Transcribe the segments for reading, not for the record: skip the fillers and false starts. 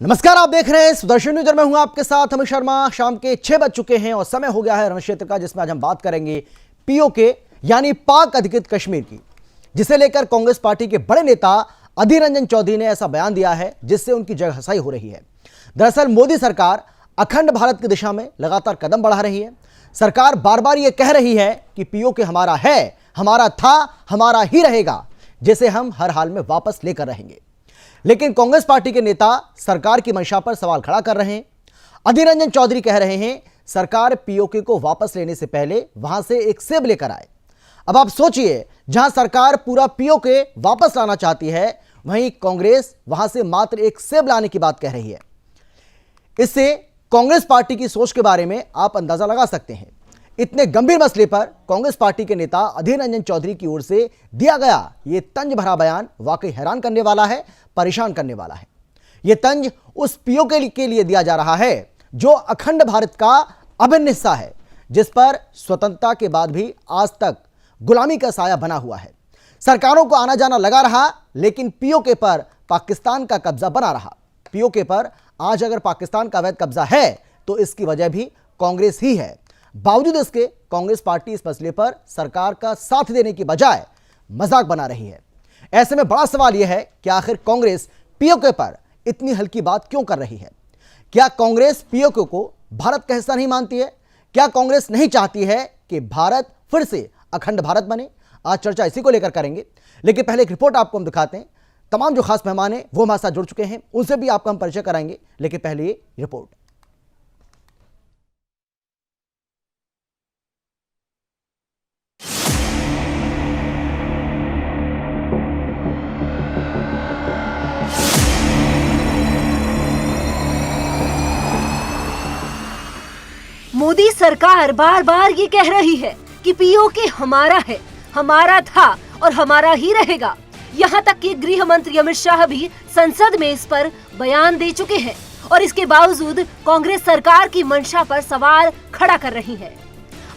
नमस्कार, आप देख रहे हैं सुदर्शन न्यूज और मैं हूं आपके साथ अमित शर्मा। शाम के 6 बज चुके हैं और समय हो गया है रण क्षेत्र का, जिसमें आज हम बात करेंगे पीओके यानी पाक अधिकृत कश्मीर की, जिसे लेकर कांग्रेस पार्टी के बड़े नेता अधीर रंजन चौधरी ने ऐसा बयान दिया है जिससे उनकी जगहसाई हो रही है। दरअसल मोदी सरकार अखंड भारत की दिशा में लगातार कदम बढ़ा रही है। सरकार बार बार यह कह रही है कि पीओके हमारा है, हमारा था, हमारा ही रहेगा, जिसे हम हर हाल में वापस लेकर रहेंगे। लेकिन कांग्रेस पार्टी के नेता सरकार की मंशा पर सवाल खड़ा कर रहे हैं। अधीर रंजन चौधरी कह रहे हैं सरकार पीओके को वापस लेने से पहले वहां से एक सेब लेकर आए। अब आप सोचिए, जहां सरकार पूरा पीओके वापस लाना चाहती है, वहीं कांग्रेस वहां से मात्र एक सेब लाने की बात कह रही है। इससे कांग्रेस पार्टी की सोच के बारे में आप अंदाजा लगा सकते हैं। इतने गंभीर मसले पर कांग्रेस पार्टी के नेता अधीर रंजन चौधरी की ओर से दिया गया यह तंज भरा बयान वाकई हैरान करने वाला है, परेशान करने वाला है। यह तंज उस पीओके के लिए दिया जा रहा है जो अखंड भारत का अभिन्न हिस्सा है, जिस पर स्वतंत्रता के बाद भी आज तक गुलामी का साया बना हुआ है। सरकारों को आना जाना लगा रहा, लेकिन पीओके पर पाकिस्तान का कब्जा बना रहा। पीओके पर आज अगर पाकिस्तान का अवैध कब्जा है तो इसकी वजह भी कांग्रेस ही है। बावजूद इसके कांग्रेस पार्टी इस मसले पर सरकार का साथ देने की बजाय मजाक बना रही है। ऐसे में बड़ा सवाल यह है कि आखिर कांग्रेस पीओके पर इतनी हल्की बात क्यों कर रही है? क्या कांग्रेस पीओके को भारत का हिस्सा नहीं मानती है? क्या कांग्रेस नहीं चाहती है कि भारत फिर से अखंड भारत बने? आज चर्चा इसी को लेकर करेंगे, लेकिन पहले एक रिपोर्ट आपको हम दिखाते हैं। तमाम जो खास मेहमान हैं वो हमारे साथ जुड़ चुके हैं, उनसे भी आपका हम परिचय कराएंगे, लेकिन पहले ये रिपोर्ट। मोदी सरकार बार बार ये कह रही है कि पीओके हमारा है, हमारा था और हमारा ही रहेगा। यहाँ तक कि गृह मंत्री अमित शाह भी संसद में इस पर बयान दे चुके हैं और इसके बावजूद कांग्रेस सरकार की मंशा पर सवाल खड़ा कर रही है।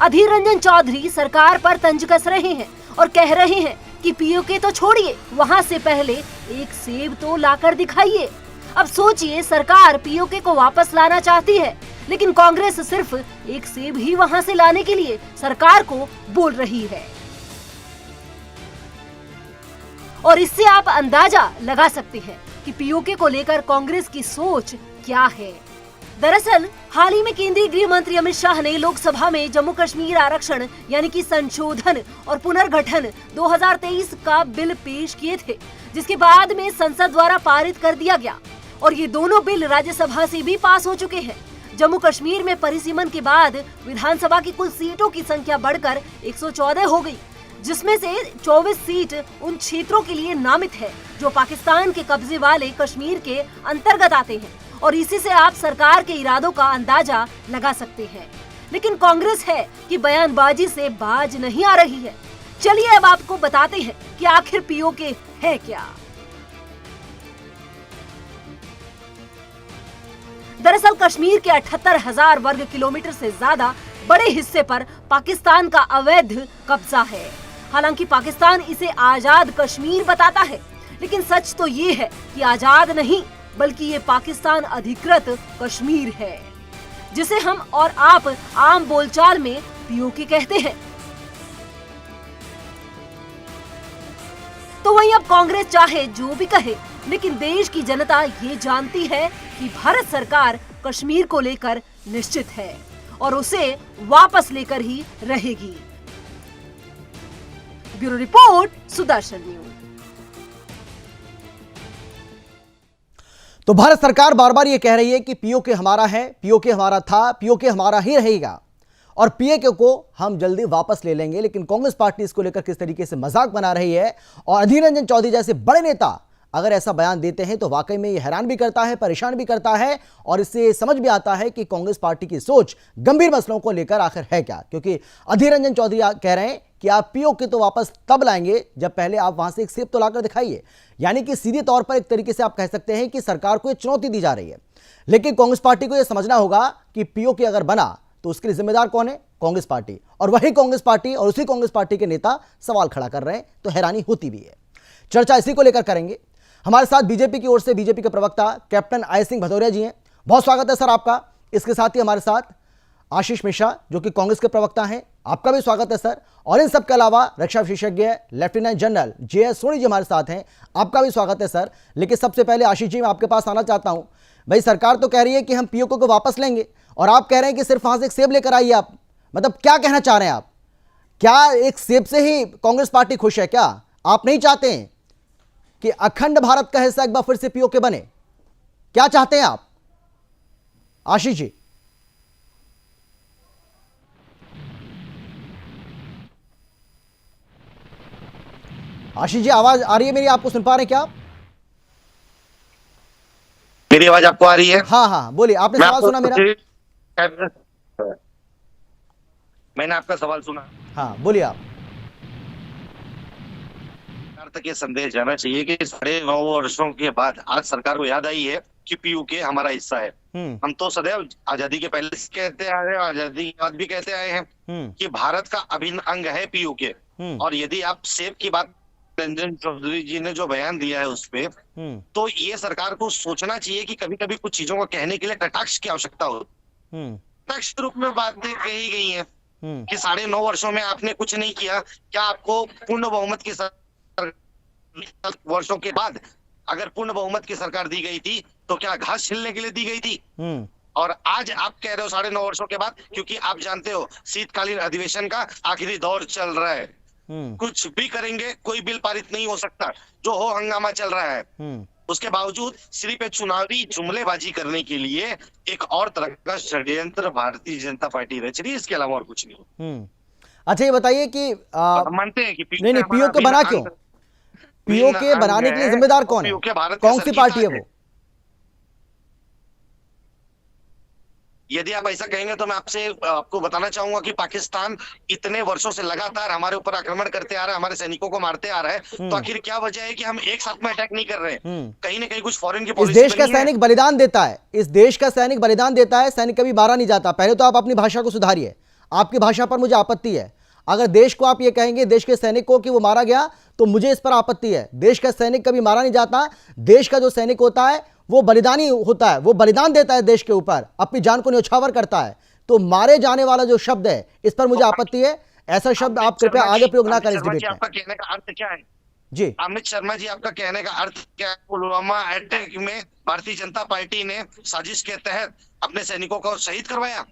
अधीर रंजन चौधरी सरकार पर तंज कस रहे हैं और कह रहे हैं कि पीओके तो छोड़िए, वहाँ से पहले एक सेब तो लाकर दिखाइए। अब सोचिए, सरकार पीओके को वापस लाना चाहती है, लेकिन कांग्रेस सिर्फ एक सेब ही वहां से लाने के लिए सरकार को बोल रही है। और इससे आप अंदाजा लगा सकते हैं कि पीओके को लेकर कांग्रेस की सोच क्या है। दरअसल हाल ही में केंद्रीय गृह मंत्री अमित शाह ने लोकसभा में जम्मू कश्मीर आरक्षण यानी कि संशोधन और पुनर्गठन 2023 का बिल पेश किए थे, जिसके बाद में संसद द्वारा पारित कर दिया गया और ये दोनों बिल राज्यसभा से भी पास हो चुके हैं। जम्मू कश्मीर में परिसीमन के बाद विधानसभा की कुल सीटों की संख्या बढ़कर 114 हो गई, जिसमें से 24 सीट उन क्षेत्रों के लिए नामित है जो पाकिस्तान के कब्जे वाले कश्मीर के अंतर्गत आते हैं और इसी से आप सरकार के इरादों का अंदाजा लगा सकते हैं। लेकिन कांग्रेस है कि बयानबाजी से बाज नहीं आ रही है। चलिए अब आपको बताते हैं कि आखिर पीओके है क्या। दरअसल कश्मीर के 78,000 वर्ग किलोमीटर से ज्यादा बड़े हिस्से पर पाकिस्तान का अवैध कब्जा है। हालांकि पाकिस्तान इसे आजाद कश्मीर बताता है, लेकिन सच तो ये है कि आजाद नहीं, बल्कि ये पाकिस्तान अधिकृत कश्मीर है, जिसे हम और आप आम बोलचाल में पीओके कहते हैं। तो वहीं अब कांग्रेस चाहे जो भी कहे, लेकिन देश की जनता ये जानती है कि भारत सरकार कश्मीर को लेकर निश्चित है और उसे वापस लेकर ही रहेगी। Bureau report, Sudarshan news. तो भारत सरकार बार बार यह कह रही है कि पीओके हमारा है, पीओके हमारा था, पीओके हमारा ही रहेगा और पीओके को हम जल्दी वापस ले लेंगे। लेकिन कांग्रेस पार्टी इसको लेकर किस तरीके से मजाक बना रही है और अधीर रंजन चौधरी जैसे बड़े नेता अगर ऐसा बयान देते हैं तो वाकई में ये हैरान भी करता है, परेशान भी करता है और इससे समझ भी आता है कि कांग्रेस पार्टी की सोच गंभीर मसलों को लेकर आखिर है क्या। क्योंकि अधीर रंजन चौधरी कह रहे हैं कि आप पीओके तो वापस तब लाएंगे जब पहले आप वहां से एक सेब तो लाकर दिखाइए। यानी कि सीधे तौर पर एक तरीके से आप कह सकते हैं कि सरकार को एक चुनौती दी जा रही है। लेकिन कांग्रेस पार्टी को यह समझना होगा कि पीओके अगर बना तो उसके लिए जिम्मेदार कौन है? कांग्रेस पार्टी। और वही कांग्रेस पार्टी और उसी कांग्रेस पार्टी के नेता सवाल खड़ा कर रहे हैं, तो हैरानी होती भी है। चर्चा इसी को लेकर करेंगे। हमारे साथ बीजेपी की ओर से बीजेपी के प्रवक्ता कैप्टन आय सिंह भदौरिया जी हैं। बहुत स्वागत है सर आपका। इसके साथ ही हमारे साथ आशीष मिश्रा जो कि कांग्रेस के प्रवक्ता हैं, आपका भी स्वागत है सर। और इन सब के अलावा रक्षा विशेषज्ञ lieutenant general JS. Soni ji हमारे साथ हैं, आपका भी स्वागत है सर। लेकिन सबसे पहले आशीष जी मैं आपके पास आना चाहता हूं। भाई सरकार तो कह रही है कि हम पीओके को वापस लेंगे और आप कह रहे हैं कि सिर्फ वहां से एक सेब लेकर आइए आप। मतलब क्या कहना चाह रहे हैं आप? क्या एक सेब से ही कांग्रेस पार्टी खुश है? क्या आप नहीं चाहते हैं कि अखंड भारत का हिस्सा एक बार फिर से पीओके बने? क्या चाहते हैं आप आशीष जी? आशीष जी आवाज आ रही है मेरी? आपको सुन पा रहे हैं क्या आप? मेरी आवाज आपको आ रही है? हाँ हाँ बोलिए, आपने सवाल सुना मेरा? मैंने आपका सवाल सुना। हाँ बोलिए आप। सरकार तक ये संदेश जाना चाहिए कि 9.5 वर्षों के बाद आज सरकार को याद आई है कि पीयूके हमारा हिस्सा है। हम तो सदैव आजादी के पहले से कहते आए हैं, आजादी के बाद भी कहते आए हैं कि भारत का अभिन्न अंग है पीयूके। और यदि आप सेब की बात, रंजन चौधरी जी ने जो बयान दिया है उस पे, तो ये सरकार को सोचना चाहिए कि कभी कभी कुछ चीजों को कहने के लिए कटाक्ष की आवश्यकता हो। कटाक्ष रूप में बातें कही गई हैं कि 9.5 वर्षों में आपने कुछ नहीं किया। क्या आपको पूर्ण बहुमत की वर्षों के बाद अगर पूर्ण बहुमत की सरकार दी गई थी तो क्या घास छिलने के लिए दी गई थी? और आज आप कह रहे हो 9.5 वर्षों के बाद, क्योंकि आप जानते हो शीतकालीन अधिवेशन का आखिरी दौर चल रहा है। कुछ भी करेंगे, कोई बिल पारित नहीं हो सकता, जो हो हंगामा चल रहा है। उसके बावजूद सिर्फ एक चुनावी जुमलेबाजी करने के लिए एक और तरह का षड्यंत्र भारतीय जनता पार्टी रच रही है, इसके अलावा और कुछ नहीं। अच्छा ये बताइए कि हम मानते हैं कि नहीं पीओके बना क्यों? पीओके बनाने के लिए जिम्मेदार कौन है? कौन सी पार्टी है वो? यदि आप ऐसा कहेंगे तो मैं आपको बताना चाहूंगा कि पाकिस्तान इतने वर्षों से लगातार हमारे ऊपर आक्रमण करते आ रहा है, हमारे सैनिकों को मारते आ रहा है। तो आखिर क्या वजह है कि हम एक साथ में अटैक नहीं कर रहे? कहीं ना कहीं कुछ फॉरेन की पॉलिसी। इस देश का सैनिक बलिदान देता है, इस देश का सैनिक बलिदान देता है, सैनिक कभी मारा नहीं जाता। पहले तो आप अपनी भाषा को सुधारिए, आपकी भाषा पर मुझे आपत्ति है। अगर देश को आप ये कहेंगे देश के सैनिक को कि वो मारा गया, तो मुझे इस पर आपत्ति है। देश का सैनिक कभी मारा नहीं जाता। देश का जो सैनिक होता है वो बलिदानी होता है, वो बलिदान देता है देश के ऊपर, अपनी जान को न्यौछावर करता है। तो मारे जाने वाला जो शब्द है इस पर मुझे आपत्ति है। ऐसा शब्द आप कृपया आगे प्रयोग ना करें इस डिबेट में। आपका कहने का अर्थ क्या है जी? अमित शर्मा जी, आपका कहने का अर्थ क्या है? पुलवामा अटैक में भारतीय जनता पार्टी ने साजिश के तहत अपने सैनिकों को शहीद करवाया?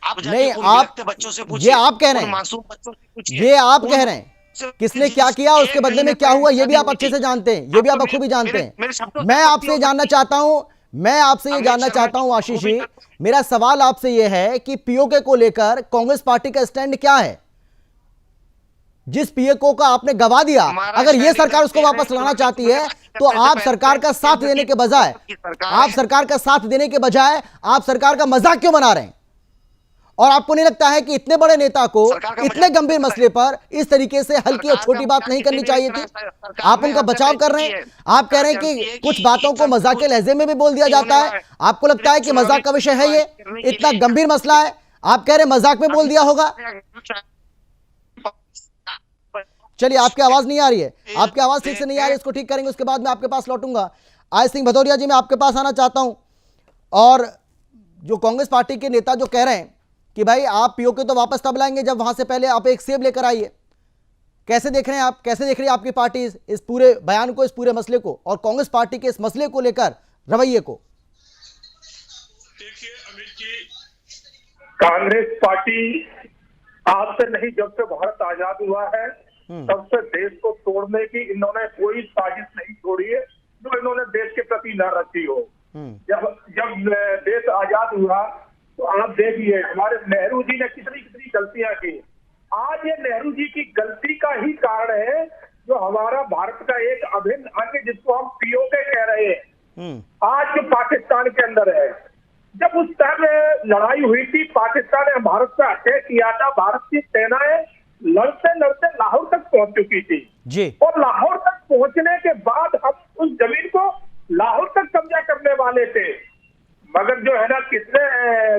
आप नहीं, आप बच्चों से पूछिए, ये आप कह रहे हैं, मासूम बच्चों से पूछिए, ये आप कह रहे हैं किसने क्या किया, उसके बदले में क्या हुआ, ये भी आप अच्छे से जानते हैं, ये भी आप बखूबी जानते हैं। मैं आपसे ये जानना चाहता हूं आशीष जी, मेरा सवाल आपसे ये है कि पीओके को लेकर कांग्रेस पार्टी का स्टैंड क्या है? जिस पीओके को आपने गवा दिया, अगर ये सरकार उसको वापस लाना चाहती है तो आप सरकार का साथ देने के बजाय आप सरकार का मजाक क्यों बना रहे हैं? और आपको नहीं लगता है कि इतने बड़े नेता को इतने गंभीर मसले पर इस तरीके से हल्की और छोटी बात नहीं करनी चाहिए थी? आप उनका बचाव कर रहे हैं। आप कह रहे हैं कि कुछ बातों को मजाक के लहजे में भी बोल दिया जाता है। आपको लगता है कि मजाक का विषय है, ये इतना गंभीर मसला है, आप कह रहे हैं मजाक में बोल दिया होगा? चलिए, आपकी आवाज नहीं आ रही है, आपकी आवाज ठीक से नहीं आ रही है, इसको ठीक करेंगे, उसके बाद मैं आपके पास लौटूंगा। आय सिंह भदौरिया जी मैं आपके पास आना चाहता हूं। और जो कांग्रेस पार्टी के नेता जो कह रहे हैं कि भाई आप पीओके तो वापस तब लाएंगे जब वहां से पहले आप एक सेब लेकर आइए, कैसे देख रहे हैं आप? कैसे देख रही है आपकी पार्टी इस पूरे बयान को, इस पूरे मसले को, और कांग्रेस पार्टी के इस मसले को लेकर रवैये को? देखिए अमित जी, कांग्रेस पार्टी आज से नहीं, जब से भारत आजाद हुआ है तब से देश को तोड़ने की इन्होंने कोई साजिश नहीं छोड़ी है जो इन्होंने देश के प्रति न रची हो। जब देश आजाद हुआ तो आप देखिए हमारे नेहरू जी ने कितनी कितनी गलतियां की। आज ये नेहरू जी की गलती का ही कारण है जो हमारा भारत का एक अभिन्न अंग जिसको हम पीओके कह रहे हैं आज जो पाकिस्तान के अंदर है। जब उस टाइम लड़ाई हुई थी, पाकिस्तान ने भारत पर अटैक किया था, भारत की सेनाएं लड़ते लड़ते लाहौर तक पहुंच चुकी थी जी। और लाहौर तक पहुंचने के बाद हम उस जमीन को लाहौर तक कब्जा करने वाले थे, मगर जो है ना किसने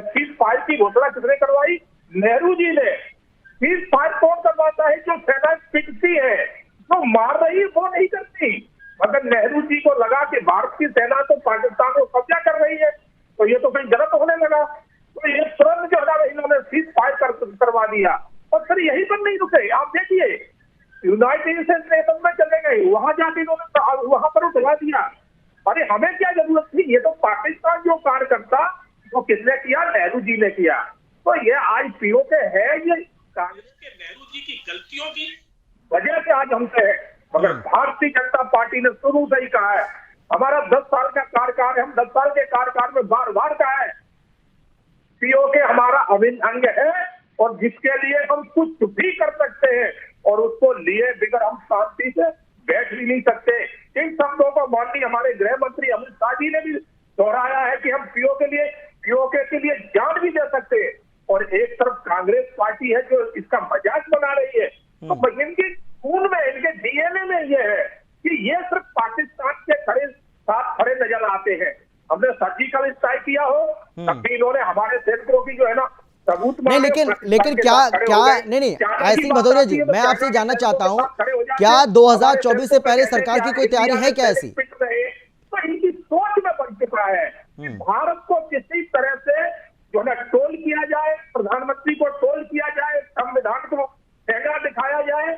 सीज फायर की घोषणा किसने करवाई? नेहरू जी ने। सीज फायर कौन करवाता है? जो सेना पिटती है, जो मार रही है वो नहीं करती। मगर नेहरू जी को लगा कि भारत की सेना तो पाकिस्तान को कब्जा कर रही है, तो ये तो कहीं गलत होने लगा, तो ये तुरंत जो है इन्होंने सीज फायर करवा दिया। और फिर यही पर नहीं रुके, आप देखिए यूनाइटेड नेशन में चले गए, वहां जाके इन्होंने वहां पर उठवा दिया। अरे हमें क्या जरूरत थी, ये तो पाकिस्तान जो कार्य करता वो किसने किया, नेहरू जी ने किया। तो ये आज पीओके है, ये कांग्रेस के नेहरू जी की गलतियों की वजह से आज हमसे है। मगर भारतीय जनता पार्टी ने शुरू से ही कहा है, हमारा 10 साल का कार्यकाल है, हम 10 साल के कार्यकाल में बार बार कहा है पीओके हमारा अभिन्न अंग है और जिसके लिए हम कुछ भी कर सकते हैं और उसको लिए बिगर हम शांति से बैठ भी नहीं सकते। इन शब्दों को माननीय हमारे गृह मंत्री अमित शाह जी ने भी दोहराया है कि हम पीओके के लिए जान भी दे सकते हैं। और एक तरफ कांग्रेस पार्टी है जो इसका मजाक बना रही है, तो इनके खून में, इनके डीएनए में ये है कि ये सिर्फ पाकिस्तान के साथ खड़े नजर आते हैं। हमने सर्जिकल स्ट्राइक किया हो तब भी इन्होंने हमारे सैनिकों की जो है ना सबूत नहीं, लेकिन क्या नहीं ऐसी भदौरिया जी, मैं आपसे जानना चाहता हूँ, क्या 2024 से पहले सरकार की कोई तैयारी है क्या ऐसी? तो इनकी सोच में बन चुका है कि भारत को किसी तरह से जो है टोल किया जाए, प्रधानमंत्री को टोल किया जाए, संविधान को ठेंगा दिखाया जाए,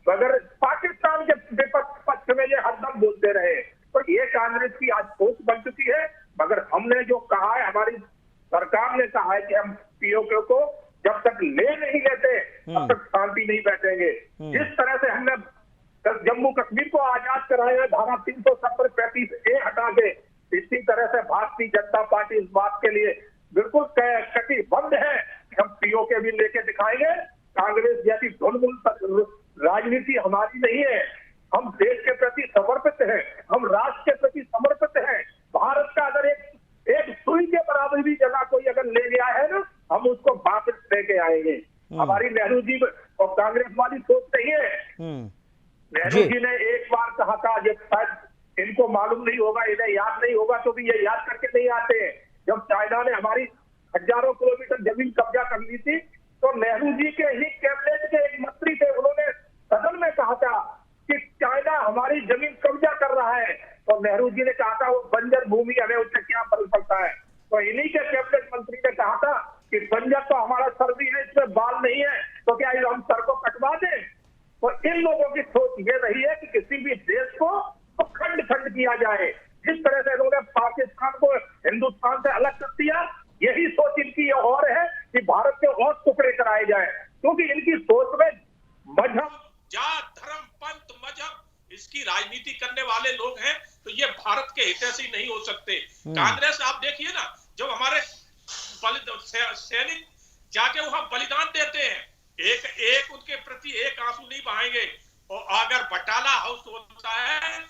मगर पाकिस्तान के विपक्ष पक्ष में ये हरदम बोलते रहे। तो ये कांग्रेस की आज सोच बन चुकी है। मगर हमने जो कहा है, हमारी सरकार ने कहा है कि हम पीओके को जब तक ले नहीं लेते तब तक शांति नहीं बैठेंगे। जिस तरह से हमने जम्मू कश्मीर को आजाद कराया है धारा 370-35A हटा के, इसी तरह से भारतीय जनता पार्टी इस बात के लिए बिल्कुल कटिबद्ध है कि हम पीओके भी लेके दिखाएंगे। कांग्रेस जैसी ढुलमुल राजनीति हमारी नहीं है। हम देश के प्रति समर्पित हैं, हम राष्ट्र के प्रति समर्पित हैं। भारत का अगर एक सुई के बराबर भी जगह कोई अगर ले गया है ना, हम उसको वापस लेके आएंगे। हमारी नेहरू जी और कांग्रेस वाली सोच नहीं है। नेहरू जी ने एक बार कहा था, जब शायद इनको मालूम नहीं होगा, इन्हें याद नहीं होगा, तो भी ये याद करके नहीं आते हैं। जब चाइना ने हमारी हजारों किलोमीटर जमीन कब्जा कर ली थी, तो नेहरू जी के ही कैबिनेट के एक मंत्री थे, उन्होंने सदन में कहा था कि चाइना हमारी जमीन कब्जा कर रहा है। तो नेहरू जी ने कहा था वो बंजर भूमि, हमें उससे क्या फर्क पड़ता है। तो इन्हीं के कैबिनेट मंत्री ने कहा था कि बंजर तो हमारा सर भी है, इसमें बाल नहीं है, तो क्या हम सर को कटवा दें। तो इन लोगों की सोच ये रही है कि किसी भी देश को तो खंड खंड किया जाए। जिस तरह से इन्होंने पाकिस्तान को हिंदुस्तान से अलग कर दिया, यही सोच इनकी और है कि भारत के और टुकड़े कराए जाए, क्योंकि इनकी सोच में मजहब, जात, धर्म, पंथ, मजहब इसकी राजनीति करने वाले लोग हैं। तो ये भारत के हितैषी नहीं हो सकते। कांग्रेस आप देखिए ना, जब हमारे सैनिक जाके वहां बलिदान देते हैं, एक उनके प्रति एक आंसू नहीं बहाएंगे। और अगर बटाला हाउस होता है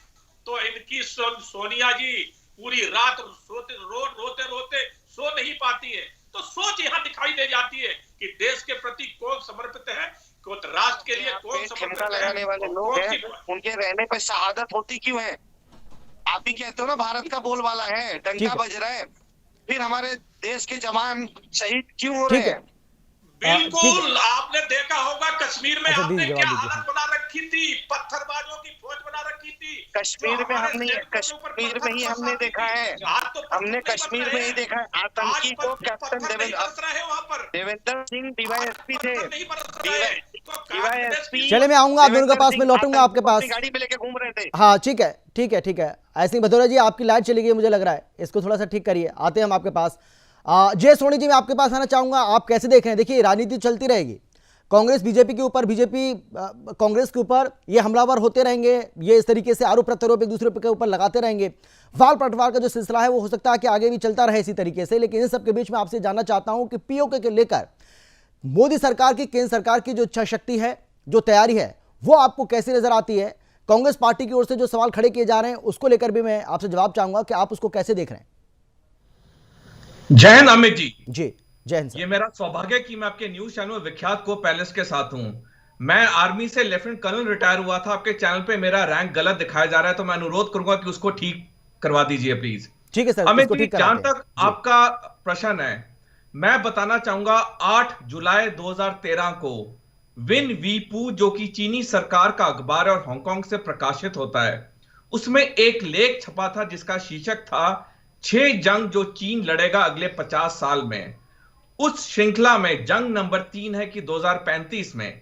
तो इनकी सोनिया जी पूरी रात रोते सो नहीं पाती है। तो सोच यहाँ दिखाई दे जाती है कि देश के प्रति कौन समर्पित है, राष्ट्र के लिए कौन समर्पित है। लगाने वाले लोग हैं, उनके रहने पर शहादत होती क्यों है? आप ही कहते हो ना भारत का बोलबाला है, डंका बज रहा है, फिर हमारे देश के जवान शहीद क्यों हो रहे हैं? बिल्कुल, आपने देखा होगा कश्मीर में हमने क्या हालत बना रखी थी, पत्थरबाजों की फौज बना रखी थी। कश्मीर में ही हमने देखा है, हमने कश्मीर में ही देखा है आतंकी को कैप्टन देवेंद्र सिंह डीवाईएसपी थे, डीवाईएसपी। चले, मैं आऊंगा आप दोनों के पास में, लौटूंगा आपके पास। गाड़ी में लेके घूम रहे थे। हाँ ठीक है। ऐसे ही भदौरिया जी, आपकी लाइट चली गई मुझे लग रहा है, इसको थोड़ा सा ठीक करिए, आते हैं हम आपके पास। जय सोनी जी, मैं आपके पास आना चाहूंगा, आप कैसे देख रहे हैं? देखिए, राजनीति चलती रहेगी, कांग्रेस बीजेपी के ऊपर, बीजेपी कांग्रेस के ऊपर, ये हमलावर होते रहेंगे, ये इस तरीके से आरोप प्रत्यारोप एक दूसरे के ऊपर लगाते रहेंगे। वाल पलटवार का जो सिलसिला है वो हो सकता है कि आगे भी चलता रहे इसी तरीके से। लेकिन इन सबके बीच में आपसे जानना चाहता हूं कि पीओके के लेकर मोदी सरकार की, केंद्र सरकार की जो इच्छा शक्ति है, जो तैयारी है, वो आपको कैसी नजर आती है? कांग्रेस पार्टी की ओर से जो सवाल खड़े किए जा रहे हैं उसको लेकर भी मैं आपसे जवाब चाहूंगा कि आप उसको कैसे देख रहे हैं। जय हिंद अमित जी। जय हिंद। ये मेरा सौभाग्य है कि मैं आपके न्यूज चैनल विख्यात को पैलेस के साथ हूं। मैं आर्मी से लेफ्टिनेंट कर्नल रिटायर हुआ था। आपके चैनल पे मेरा रैंक गलत दिखाया जा रहा है, तो मैं अनुरोध करूंगा कि उसको ठीक करवा दीजिए प्लीज। ठीक है सर। अमित जी, जहां तक आपका प्रश्न है, मैं बताना चाहूंगा 8 जुलाई 2013 को विन वीपू, जो कि चीनी सरकार का अखबार और हांगकांग से प्रकाशित होता है, उसमें एक लेख छपा था जिसका शीर्षक था 6 जंग जो चीन लड़ेगा अगले 50 साल में। उस श्रृंखला में जंग नंबर 3 है कि 2035 में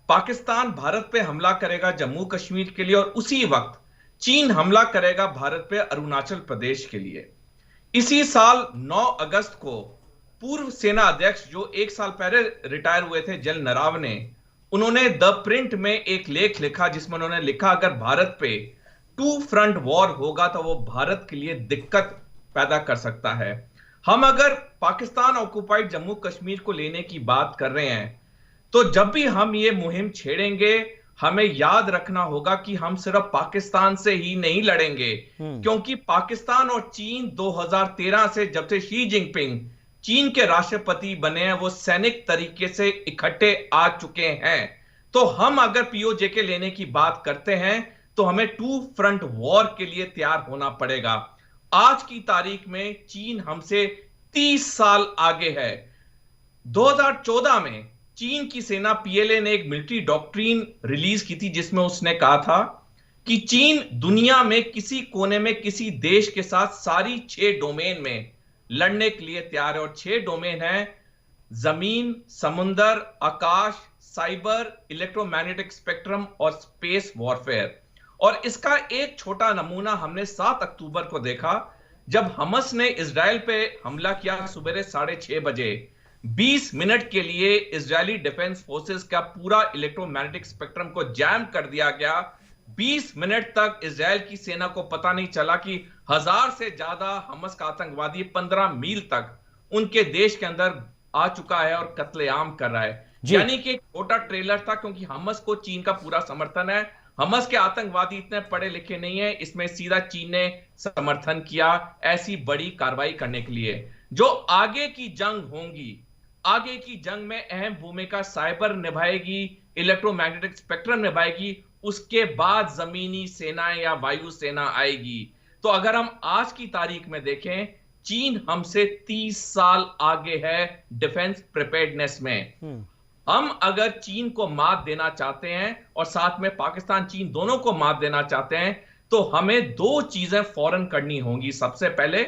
पाकिस्तान भारत पे हमला करेगा जम्मू कश्मीर के लिए, और उसी वक्त चीन हमला करेगा भारत पे अरुणाचल प्रदेश के लिए। इसी साल 9 अगस्त को पूर्व सेना अध्यक्ष जो 1 साल पहले रिटायर हुए थे जनरल नरावने, उन्होंने द प्रिंट में एक लेख लिखा जिसमें उन्होंने लिखा अगर भारत पे 2 फ्रंट वॉर होगा तो वो भारत के लिए दिक्कत पैदा कर सकता है। हम अगर पाकिस्तान ऑक्युपाइड जम्मू कश्मीर को लेने की बात कर रहे हैं तो जब भी हम ये मुहिम छेड़ेंगे हमें याद रखना होगा कि हम सिर्फ पाकिस्तान से ही नहीं लड़ेंगे, क्योंकि पाकिस्तान और चीन 2013 से जब से शी जिनपिंग चीन के राष्ट्रपति बने हैं वो सैनिक तरीके से इकट्ठे आ चुके हैं। तो हम अगर पीओजे के लेने की बात करते हैं तो हमें 2 फ्रंट वॉर के लिए तैयार होना पड़ेगा। आज की तारीख में चीन हमसे 30 साल आगे है। 2014 में चीन की सेना पीएलए ने एक मिलिट्री डॉक्ट्रिन रिलीज की थी जिसमें उसने कहा था कि चीन दुनिया में किसी कोने में किसी देश के साथ सारी 6 डोमेन में लड़ने के लिए तैयार है, और 6 डोमेन हैं जमीन, समुंदर, आकाश, साइबर, इलेक्ट्रोमैग्नेटिक स्पेक्ट्रम और स्पेस वॉरफेयर। और इसका एक छोटा नमूना हमने 7 अक्टूबर को देखा जब हमास ने इजराइल पे हमला किया सुबह 6:30 बजे। 20 मिनट के लिए इजरायली डिफेंस फोर्सेस का पूरा इलेक्ट्रोमैग्नेटिक स्पेक्ट्रम को जैम कर दिया गया। 20 मिनट तक इजराइल की सेना को पता नहीं चला कि 1000 से ज्यादा हमास का आतंकवादी 15 मील तक उनके देश के अंदर आ चुका है और कत्लेआम कर रहा है। यानी कि एक छोटा ट्रेलर था, क्योंकि हमास को चीन का पूरा समर्थन है। हमास के आतंकवादी इतने पढ़े लिखे नहीं है, इसमें सीधा चीन ने समर्थन किया ऐसी बड़ी कार्रवाई करने के लिए। जो आगे की जंग होंगी, आगे की जंग में अहम भूमिका साइबर निभाएगी, इलेक्ट्रोमैग्नेटिक स्पेक्ट्रम निभाएगी, उसके बाद जमीनी सेना या वायु सेना आएगी। तो अगर हम आज की तारीख में देखें, चीन हमसे 30 साल आगे है डिफेंस प्रिपेयर्डनेस में। हम अगर चीन को मात देना चाहते हैं और साथ में पाकिस्तान चीन दोनों को मात देना चाहते हैं तो हमें 2 चीजें फौरन करनी होंगी। सबसे पहले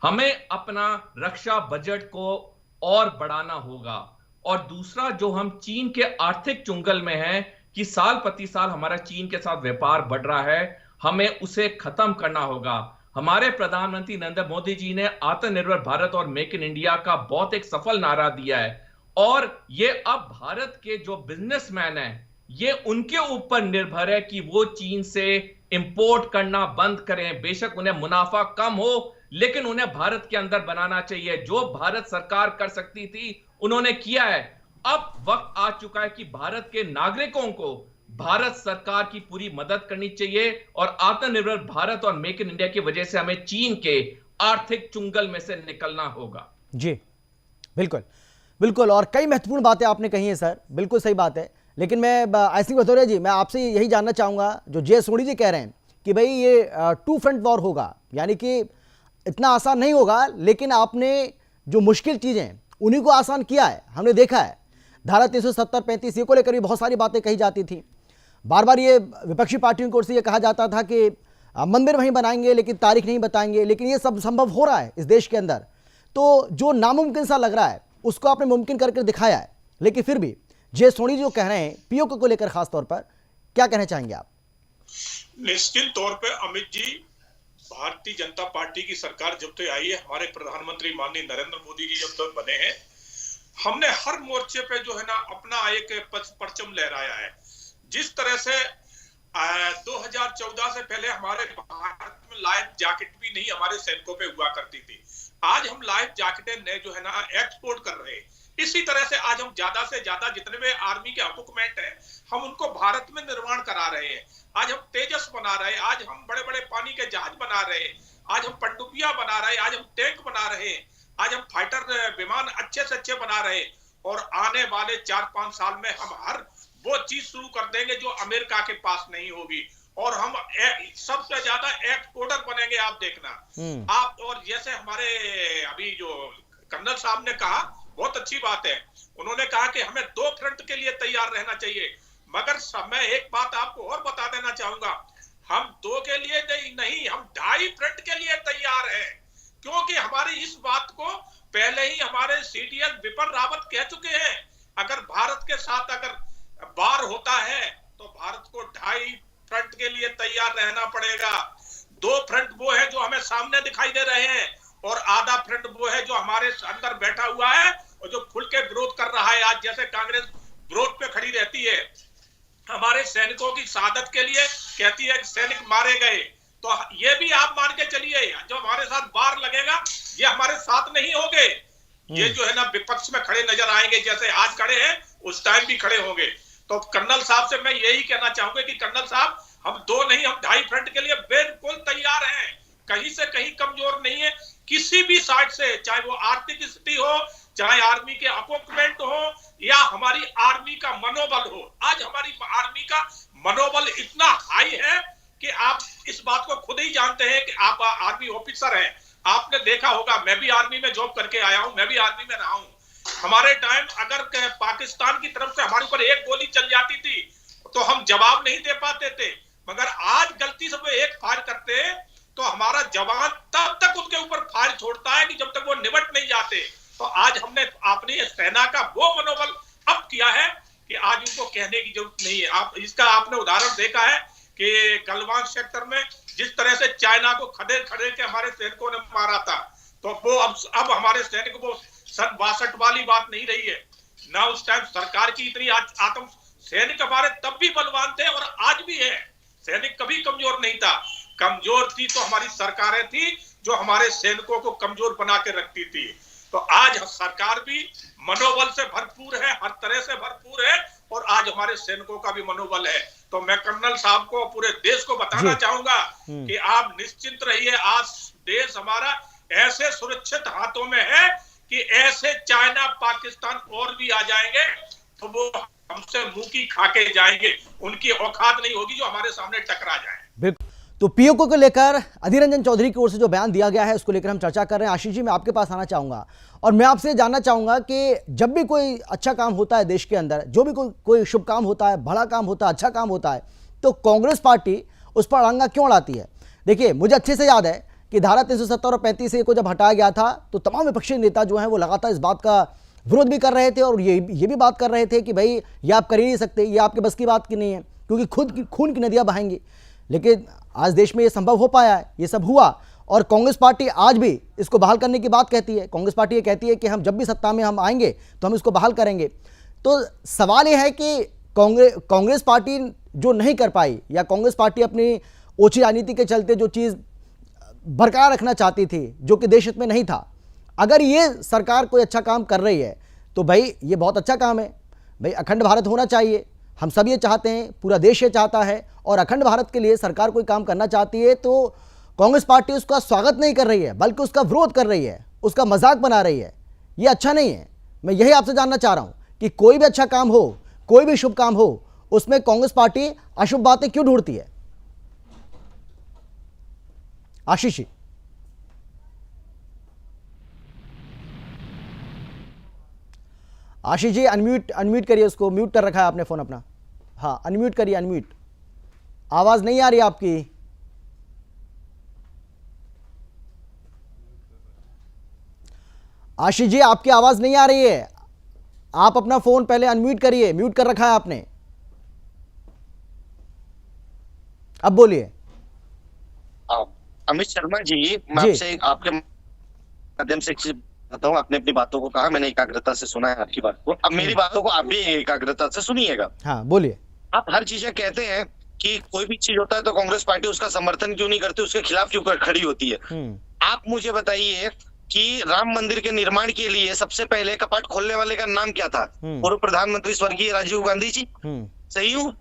हमें अपना रक्षा बजट को और बढ़ाना होगा, और दूसरा जो हम चीन के आर्थिक चुंगल में हैं कि साल प्रति साल हमारा चीन के साथ व्यापार बढ़ रहा है, हमें उसे खत्म करना होगा। हमारे प्रधानमंत्री नरेंद्र मोदी जी ने आत्मनिर्भर भारत और मेक इन इंडिया का बहुत एक सफल नारा दिया है, और ये अब भारत के जो बिजनेसमैन हैं ये उनके ऊपर निर्भर है कि वो चीन से इंपोर्ट करना बंद करें। बेशक उन्हें मुनाफा कम हो लेकिन उन्हें भारत के अंदर बनाना चाहिए। जो भारत सरकार कर सकती थी उन्होंने किया है। अब वक्त आ चुका है कि भारत के नागरिकों को भारत सरकार की पूरी मदद करनी चाहिए, और आत्मनिर्भर भारत और मेक इन इंडिया की वजह से हमें चीन के आर्थिक चुंगल में से निकलना होगा। जी बिल्कुल बिल्कुल, और कई महत्वपूर्ण बातें आपने कही हैं सर, बिल्कुल सही बात है। लेकिन मैं ऐसी भदौरिया जी, मैं आपसे यही जानना चाहूँगा, जो जे सोनी जी कह रहे हैं कि भाई ये 2 फ्रंट वॉर होगा, यानी कि इतना आसान नहीं होगा, लेकिन आपने जो मुश्किल चीज़ें हैं उन्हीं को आसान किया है। हमने देखा है धारा 370, 35 ये को लेकर भी बहुत सारी बातें कही जाती थी। बार बार ये विपक्षी पार्टियों की ओर से ये कहा जाता था कि मंदिर वहीं बनाएंगे लेकिन तारीख नहीं बताएंगे, लेकिन ये सब संभव हो रहा है इस देश के अंदर। तो जो नामुमकिन सा लग रहा है उसको आपने मुमकिन करके दिखाया है। लेकिन फिर भी जे सोनी जो कह रहे हैं पीओके को लेकर खास तौर पर, क्या कहना चाहेंगे आप? निश्चित तौर पे अमित जी, भारतीय जनता पार्टी की सरकार जब से आई है, हमारे प्रधानमंत्री माननीय नरेंद्र मोदी जी जब तक बने हैं, हमने हर मोर्चे पे जो है ना अपना एक परचम लहराया है। जिस तरह से 2014 से पहले हमारे भारत में लाइफ जैकेट भी नहीं हमारे सैनिकों पे हुआ करती थी, आज हम लाइफ जैकेटें ने जो है ना एक्सपोर्ट कर रहे हैं। इसी तरह से आज हम ज्यादा से ज्यादा जितने भी आर्मी के इक्विपमेंट है हम उनको भारत में निर्माण करा रहे हैं। आज हम तेजस बना रहे हैं, आज हम बड़े बड़े पानी के जहाज बना रहे हैं, आज हम पनडुब्बियां बना रहे हैं, आज हम टैंक बना रहे हैं, आज हम फाइटर विमान अच्छे से अच्छे बना रहे हैं। और आने वाले 4-5 साल में हम हर वो चीज शुरू कर देंगे जो अमेरिका के पास नहीं होगी, और हम सबसे ज्यादा एक्सपोर्टर बनेंगे। आप देखना आप, और जैसे हमारे अभी जो कर्नल साहब ने कहा बहुत अच्छी बात है, उन्होंने कहा कि हमें 2 फ्रंट के लिए तैयार रहना चाहिए। मगर मैं एक बात आपको और बता देना चाहूंगा, हम 2 के लिए नहीं, हम 2.5 फ्रंट के लिए तैयार हैं, क्योंकि हमारी इस बात को पहले ही हमारे CDL बिपिन रावत कह चुके हैं। अगर भारत के साथ अगर वार होता है तो भारत को 2.5 फ्रंट के लिए तैयार रहना पड़ेगा। 2 फ्रंट वो है जो हमें सामने दिखाई दे रहे हैं, और आधा फ्रंट वो है जो हमारे अंदर बैठा हुआ है और जो खुल के विरोध कर रहा है। आज जैसे कांग्रेस विरोध पे खड़ी रहती है, हमारे सैनिकों की शहादत के लिए कहती है कि सैनिक मारे गए, तो ये भी आप मान के चलिए जो हमारे साथ वार लगेगा ये हमारे साथ नहीं होंगे। ये जो है ना विपक्ष में खड़े नजर आएंगे, जैसे आज खड़े हैं उस टाइम भी खड़े होंगे। तो कर्नल साहब से मैं यही कहना चाहूंगा कि कर्नल साहब, हम 2 नहीं, हम 2.5 फ्रंट के लिए बिल्कुल तैयार हैं, कहीं से कहीं कमजोर नहीं है किसी भी साइड से, चाहे वो आर्थिक स्थिति हो, चाहे आर्मी के इक्विपमेंट हो, या हमारी आर्मी का मनोबल हो। आज हमारी आर्मी का मनोबल इतना हाई है कि आप इस बात को खुद ही जानते हैं कि आप आर्मी ऑफिसर हैं। आपने देखा होगा, मैं भी आर्मी में जॉब करके आया हूं, मैं भी आर्मी में रहा हूं। हमारे टाइम अगर पाकिस्तान की तरफ से हमारे ऊपर एक गोली चल जाती थी तो हम जवाब नहीं दे पाते थे, मगर आज गलती से वो एक फायर करते हैं तो हमारा जवान तब तक उनके ऊपर फायर छोड़ता है कि जब तक वो निपट नहीं जाते। तो आज हमने अपनी सेना का वो मनोबल अब किया है कि आज उनको कहने की जरूरत नहीं है। आप इसका आपने उदाहरण देखा है कि गलवान सेक्टर में जिस तरह से चाइना को खड़े खड़े के हमारे सैनिकों ने मारा था, तो वो अब हमारे सैनिक वो सन 62 वाली बात नहीं रही है ना। उस टाइम सरकार की इतनी आत्म, सैनिक हमारे तब भी बलवान थे और आज भी है, सैनिक कभी कमजोर नहीं था। कमजोर थी तो हमारी सरकारें थी जो हमारे सैनिकों को कमजोर बना के रखती थी। तो आज सरकार भी मनोबल से भरपूर है, हर तरह से भरपूर है, और आज हमारे सैनिकों का भी मनोबल है। तो मैं कर्नल साहब को, पूरे देश को बताना चाहूंगा कि आप निश्चिंत रहिए, आज देश हमारा ऐसे सुरक्षित हाथों में है कि ऐसे चाइना पाकिस्तान और भी आ जाएंगे तो वो हमसे मुंह की खा के जाएंगे, उनकी औकात नहीं होगी जो हमारे सामने टकरा जाए। बिल्कुल। तो पीओके को लेकर अधीर रंजन चौधरी की ओर से जो बयान दिया गया है उसको लेकर हम चर्चा कर रहे हैं। आशीष जी, मैं आपके पास आना चाहूंगा और मैं आपसे जानना चाहूंगा कि जब भी कोई अच्छा काम होता है देश के अंदर, जो भी कोई शुभ काम होता है, बड़ा काम होता है, अच्छा काम होता है, तो कांग्रेस पार्टी उस पर अड़ंगा क्यों अड़ाती है? देखिए, मुझे अच्छे से याद है कि धारा 370 और 35 को जब हटाया गया था तो तमाम विपक्षी नेता जो हैं वो लगातार इस बात का विरोध भी कर रहे थे और ये भी बात कर रहे थे कि भाई ये आप कर ही नहीं सकते, ये आपके बस की बात की नहीं है, क्योंकि खून की नदियां बहेंगी। लेकिन आज देश में ये संभव हो पाया है, ये सब हुआ, और कांग्रेस पार्टी आज भी इसको बहाल करने की बात कहती है। कांग्रेस पार्टी ये कहती है कि हम जब भी सत्ता में हम आएंगे तो हम इसको बहाल करेंगे। तो सवाल ये है कि कांग्रेस पार्टी जो नहीं कर पाई, या कांग्रेस पार्टी अपनी ओछी राजनीति के चलते जो चीज़ बरकरार रखना चाहती थी, जो कि देश हित में नहीं था, अगर ये सरकार कोई अच्छा काम कर रही है तो भाई ये बहुत अच्छा काम है। भाई अखंड भारत होना चाहिए, हम सब ये चाहते हैं, पूरा देश ये चाहता है, और अखंड भारत के लिए सरकार कोई काम करना चाहती है तो कांग्रेस पार्टी उसका स्वागत नहीं कर रही है, बल्कि उसका विरोध कर रही है, उसका मजाक बना रही है। ये अच्छा नहीं है। मैं यही आपसे जानना चाह रहा हूं कि कोई भी अच्छा काम हो, कोई भी शुभ काम हो, उसमें कांग्रेस पार्टी अशुभ बातें क्यों ढूंढती है? आशीष जी। आशीष जी, अनम्यूट करिए उसको, म्यूट कर रखा है आपने फोन अपना। हाँ, अनम्यूट करिए, अनम्यूट। आवाज नहीं आ रही आपकी। आशीष जी, आपकी आवाज नहीं आ रही है, आप अपना फोन पहले अनम्यूट करिए, म्यूट कर रखा है आपने। अब बोलिए। अमित शर्मा जी, मैं आपसे आपके माध्यम से बताता हूँ, आपने अपनी बातों को कहा, मैंने एकाग्रता से सुना है आपकी बात को। अब मेरी बातों को आप भी एकाग्रता से सुनिएगा। हाँ, बोलिए। आप हर चीजें कहते हैं कि कोई भी चीज होता है तो कांग्रेस पार्टी उसका समर्थन क्यों नहीं करती, उसके खिलाफ क्यों खड़ी होती है। आप मुझे बताइए कि राम मंदिर के निर्माण के लिए सबसे पहले कपाट खोलने वाले का नाम क्या था? पूर्व प्रधानमंत्री स्वर्गीय राजीव गांधी जी। सही हूँ?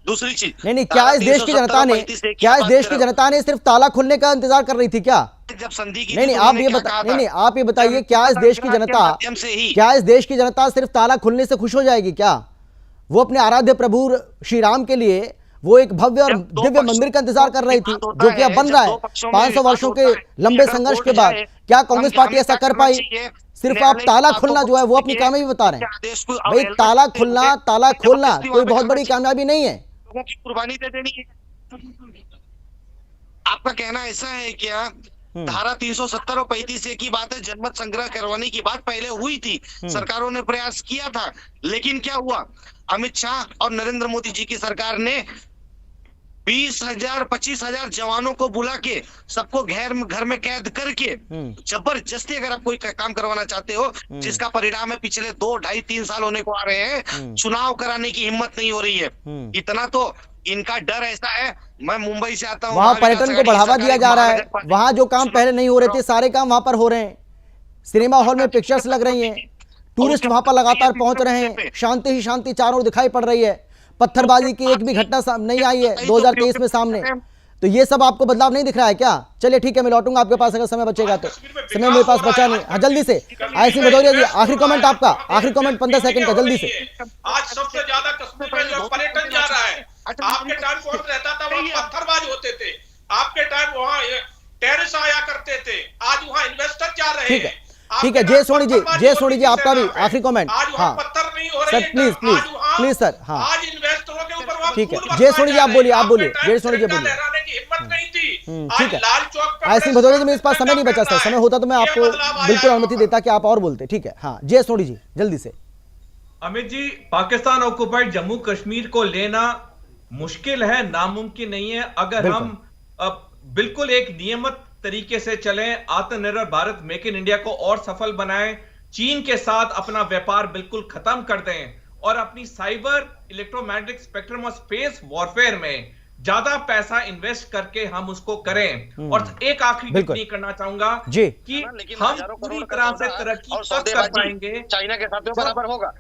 दूसरी चीज, नहीं, क्या इस देश की जनता ने सिर्फ ताला खुलने का इंतजार कर रही थी क्या? जब संधि की नहीं, आप ये बताइए, क्या इस देश की जनता सिर्फ ताला खुलने से खुश हो जाएगी क्या? वो अपने आराध्य प्रभु श्री राम के लिए वो एक भव्य और दिव्य मंदिर का इंतजार कर रही थी, जो कि अब बन रहा है 500 वर्षों के लंबे संघर्ष के बाद। क्या कांग्रेस पार्टी ऐसा कर पाई? सिर्फ आप ताला खुलना जो है वो अपनी कामयाबी बता रहे हैं। भाई ताला खोलना कोई बहुत बड़ी कामयाबी नहीं है। लोगों की कुर्बानी दे देनी है। आपका कहना ऐसा है क्या? धारा 370 और 35 की बात है, जनमत संग्रह करवाने की बात पहले हुई थी, सरकारों ने प्रयास किया था, लेकिन क्या हुआ? अमित शाह और नरेंद्र मोदी जी की सरकार ने 20,000 25,000 जवानों को बुला के सबको घर में कैद करके जबरदस्ती अगर आप कोई काम करवाना चाहते हो, जिसका परिणाम है पिछले 2, 2.5, 3 साल होने को आ रहे हैं, चुनाव कराने की हिम्मत नहीं हो रही है। इतना तो इनका डर ऐसा है। मैं मुंबई से आता हूँ, वहां पर्यटन को बढ़ावा दिया जा रहा है, वहां जो काम पहले नहीं हो रहे थे सारे काम वहां पर हो रहे हैं, सिनेमा हॉल में पिक्चर्स लग रही हैं, टूरिस्ट वहां पर लगातार पहुंच रहे हैं, शांति ही शांति चारों ओर दिखाई पड़ रही है, पत्थरबाजी की एक भी घटना नहीं आई है 2023 में सामने। तो ये सब आपको बदलाव नहीं दिख रहा है क्या? चलिए ठीक है, मैं लौटूंगा आपके पास अगर समय बचेगा तो। समय मेरे पास बचा नहीं। हाँ जल्दी से आई सिंह भदौरिया जी, आखिरी कमेंट आपका, आखिरी कमेंट 15 सेकंड का, जल्दी से। आज सबसे ज्यादा कश्मीर में जो पर्यटन जा रहा है, आपके टाइम कौन रहता था वहाँ? पत्थरबाज होते थे। आपके टाइम वहाँ टेरिस आया करते थे, आज वहाँ इन्वेस्टर जा रहे हैं। ठीक है, जय सोनी जी आपका भी आखिरी कमेंट। हाँ पत्थर नहीं हो रही सर, प्लीज सर। हाँ आज इन्वेस्टरों के ऊपर ठीक है, जय सोनी जी आप बोलिए, जय सोनी जी बोलिए। हिम्मत नहीं थी। ठीक है, लाल चौक पर आई सिंह भदौरिया जी, मेरे पास समय नहीं बचा सर, समय होता तो मैं आपको बिल्कुल अनुमति देता कि आप और बोलते। ठीक है, हाँ जय सोनी जी जल्दी से। अमित जी, पाकिस्तान ऑक्युपाइड जम्मू कश्मीर को लेना मुश्किल है, नामुमकिन नहीं है, अगर हम बिल्कुल एक नियमित तरीके से चलें, आत्मनिर्भर भारत मेक इन इंडिया को और सफल बनाएं, चीन के साथ अपना व्यापार बिल्कुल खत्म कर दें और अपनी साइबर, इलेक्ट्रोमैग्नेटिक स्पेक्ट्रम और स्पेस वॉरफेयर में ज्यादा पैसा इन्वेस्ट करके हम उसको करें। और एक आखिरी टिप्पणी करना चाहूंगा कि हम पूरी तरह से तरक्की तब कर पाएंगे चाइना के साथ बराबर होगा।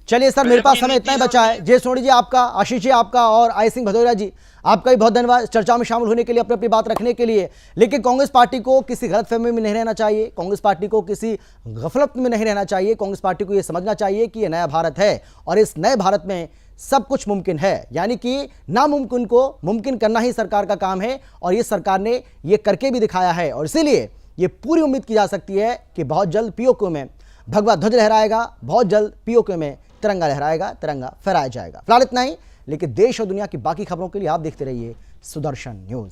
चलिए सर, मेरे पास समय इतना ही बचा है। जय सोनी जी आपका, आशीष जी आपका और आई सिंह भदौरिया जी आपका भी बहुत धन्यवाद चर्चा में शामिल होने के लिए, अपनी बात रखने के लिए। लेकिन कांग्रेस पार्टी को किसी गलतफहमी में नहीं रहना चाहिए, कांग्रेस पार्टी को किसी गफलत में नहीं रहना चाहिए। कांग्रेस पार्टी को यह समझना चाहिए कि यह नया भारत है और इस नए भारत में सब कुछ मुमकिन है, यानी कि नामुमकिन को मुमकिन करना ही सरकार का काम है और ये सरकार ने ये करके भी दिखाया है। और इसीलिए ये पूरी उम्मीद की जा सकती है कि बहुत जल्द पीओके में भगवा ध्वज लहराएगा, बहुत जल्द पीओके में तिरंगा लहराएगा, तिरंगा फहराया जाएगा। फिलहाल इतना ही, लेकिन देश और दुनिया की बाकी खबरों के लिए आप देखते रहिए सुदर्शन न्यूज।